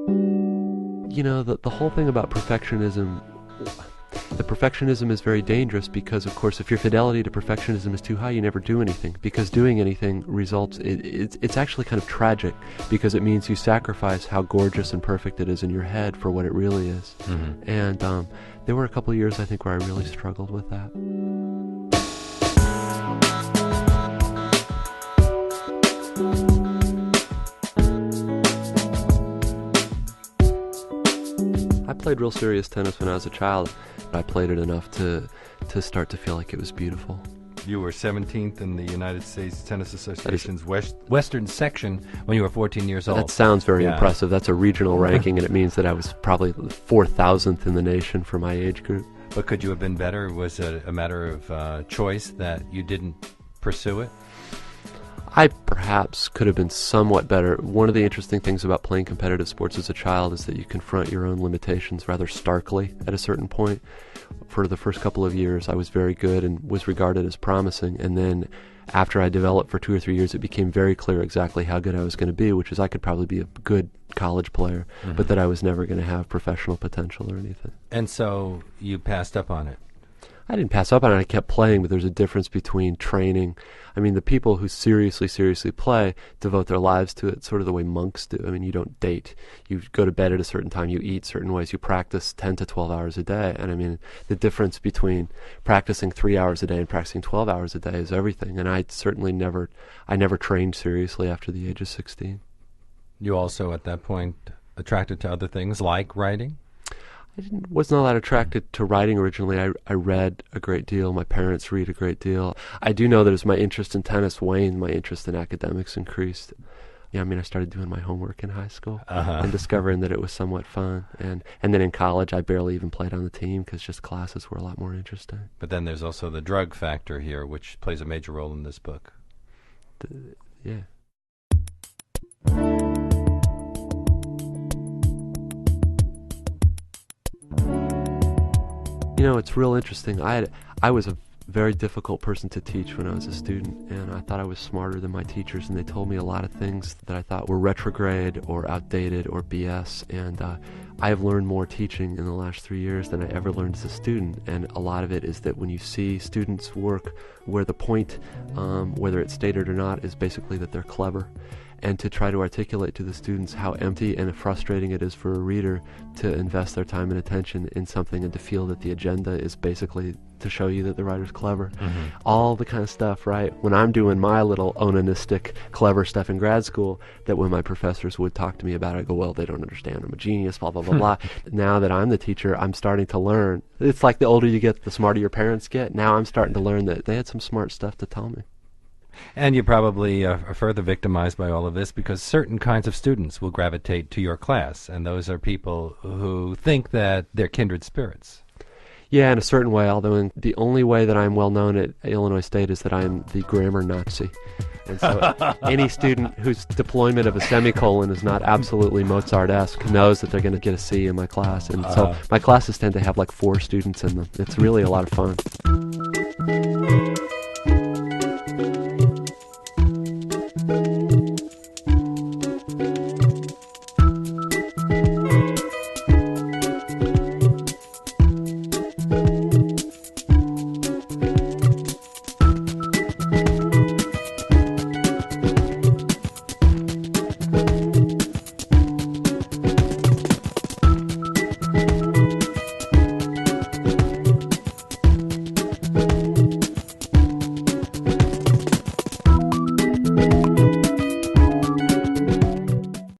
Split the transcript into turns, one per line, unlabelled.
You know, the whole thing about perfectionism, the perfectionism is very dangerous because, of course, if your fidelity to perfectionism is too high, you never do anything. Because doing anything results, it's actually kind of tragic because it means you sacrifice how gorgeous and perfect it is in your head for what it really is. Mm-hmm. And there were a couple of years, I think, where I really struggled with that. I played real serious tennis when I was a child. I played it enough to start to feel like it was beautiful.
You were 17th in the United States Tennis Association's Western section when you were 14 years old.
That sounds very impressive. That's a regional ranking, and it means that I was probably 4,000th in the nation for my age group.
But could you have been better? Was it a matter of choice that you didn't pursue it?
I perhaps could have been somewhat better. One of the interesting things about playing competitive sports as a child is that you confront your own limitations rather starkly at a certain point. For the first couple of years, I was very good and was regarded as promising. And then after I developed for 2 or 3 years, it became very clear exactly how good I was going to be, which is I could probably be a good college player, mm-hmm. but that I was never going to have professional potential or anything.
And so you passed up on it?
I didn't pass up on it. I kept playing, but there's a difference between training. I mean, the people who seriously play devote their lives to it, sort of the way monks do. I mean, you don't date. You go to bed at a certain time. You eat certain ways. You practice 10 to 12 hours a day. And I mean, the difference between practicing 3 hours a day and practicing 12 hours a day is everything. And I certainly never trained seriously after the age of 16.
You also, at that point, attracted to other things like writing?
I was not that attracted to writing originally. I read a great deal. My parents read a great deal. I do know that as my interest in tennis waned, my interest in academics increased. Yeah, I mean, I started doing my homework in high school and discovering that it was somewhat fun. And then in college, I barely even played on the team because just classes were a lot more interesting.
But then there's also the drug factor here, which plays a major role in this book.
Yeah. You know, it's real interesting. I was a very difficult person to teach when I was a student, and I thought I was smarter than my teachers, and they told me a lot of things that I thought were retrograde or outdated or BS, and I have learned more teaching in the last 3 years than I ever learned as a student, and a lot of it is that when you see students work where the point, whether it's stated or not, is basically that they're clever, and to try to articulate to the students how empty and frustrating it is for a reader to invest their time and attention in something and to feel that the agenda is basically to show you that the writer's clever. Mm-hmm. All the kind of stuff, right? When I'm doing my little onanistic, clever stuff in grad school, that when my professors would talk to me about it, I go, well, they don't understand. I'm a genius, blah, blah, blah, blah. Now that I'm the teacher, I'm starting to learn. It's like the older you get, the smarter your parents get. Now I'm starting to learn that they had some smart stuff to tell me.
And you probably are further victimized by all of this because certain kinds of students will gravitate to your class, and those are people who think that they're kindred spirits.
Yeah, in a certain way, although the only way that I'm well known at Illinois State is that I'm the grammar Nazi. And so any student whose deployment of a semicolon is not absolutely Mozart-esque knows that they're going to get a C in my class. And so my classes tend to have like 4 students in them. It's really a lot of fun.